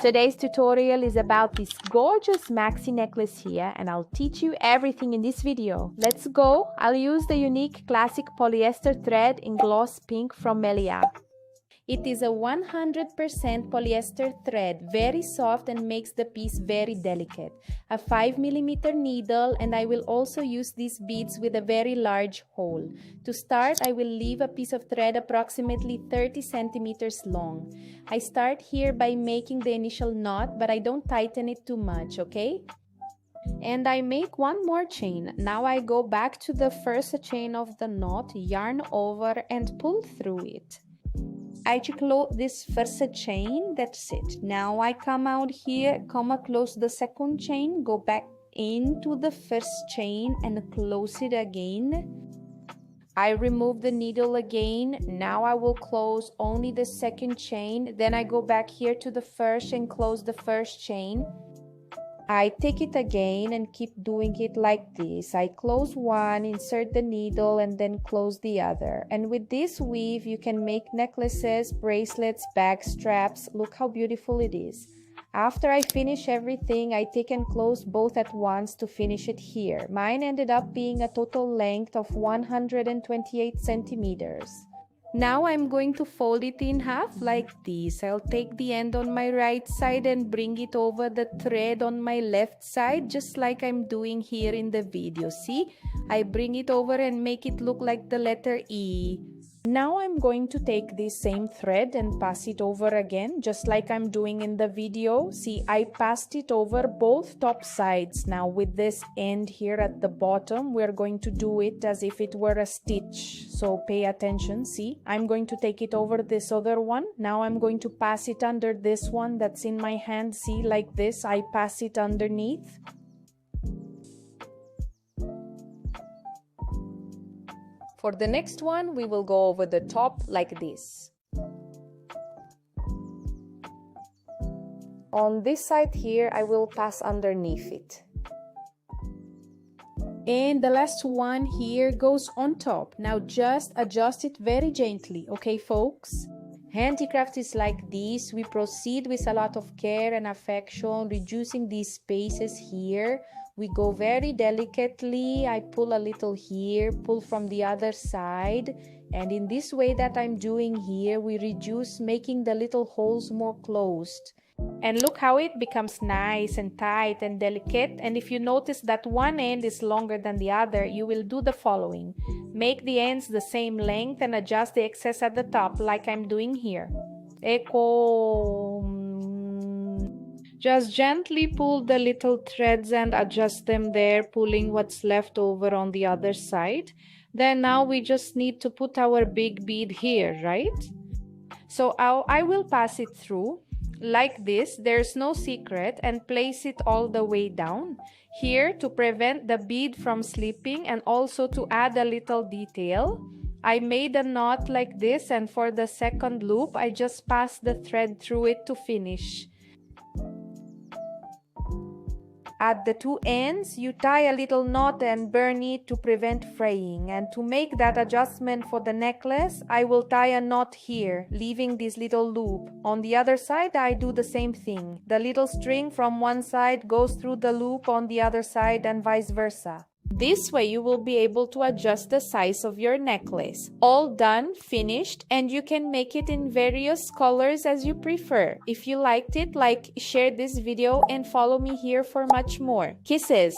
Today's tutorial is about this gorgeous maxi necklace here, and I'll teach you everything in this video. Let's go! I'll use the unique classic polyester thread in gloss pink from Melia. It is a 100% polyester thread, very soft and makes the piece very delicate. A 5mm needle, and I will also use these beads with a very large hole. To start, I will leave a piece of thread approximately 30 centimeters long. I start here by making the initial knot, but I don't tighten it too much, okay? And I make one more chain. Now I go back to the first chain of the knot, yarn over and pull through it. I close this first chain, that's it. Now I come out here, close the second chain, go back into the first chain and close it again. I remove the needle again. Now I will close only the second chain. Then I go back here to the first and close the first chain. I take it again and keep doing it like this. I close one, insert the needle, and then close the other. And with this weave, you can make necklaces, bracelets, bag straps. Look how beautiful it is. After I finish everything, I take and close both at once to finish it here. Mine ended up being a total length of 128 centimeters. Now I'm going to fold it in half like this. I'll take the end on my right side and bring it over the thread on my left side, just like I'm doing here in the video. See? I bring it over and make it look like the letter E. Now I'm going to take this same thread and pass it over again, just like I'm doing in the video. See, I passed it over both top sides. Now with this end here at the bottom, we're going to do it as if it were a stitch. So pay attention. See, I'm going to take it over this other one. Now I'm going to pass it under this one that's in my hand. See, like this, I pass it underneath. For the next one, we will go over the top like this. On this side here, I will pass underneath it. And the last one here goes on top. Now just adjust it very gently, okay folks? Handicraft is like this. We proceed with a lot of care and affection, reducing these spaces here. We go very delicately. I pull a little here, pull from the other side, and in this way that I'm doing here, we reduce, making the little holes more closed. And look how it becomes nice and tight and delicate. And if you notice that one end is longer than the other, you will do the following. Make the ends the same length and adjust the excess at the top like I'm doing here. Just gently pull the little threads and adjust them there, pulling what's left over on the other side. Then now we just need to put our big bead here, right? So I will pass it through like this. There's no secret, and place it all the way down here to prevent the bead from slipping, and also to add a little detail. I made a knot like this, and for the second loop, I just pass the thread through it to finish. At the two ends, you tie a little knot and burn it to prevent fraying. And to make that adjustment for the necklace, I will tie a knot here, leaving this little loop. On the other side, I do the same thing. The little string from one side goes through the loop on the other side and vice versa. This way you will be able to adjust the size of your necklace. All done, finished, and you can make it in various colors as you prefer. If you liked it, share this video and follow me here for much more. Kisses!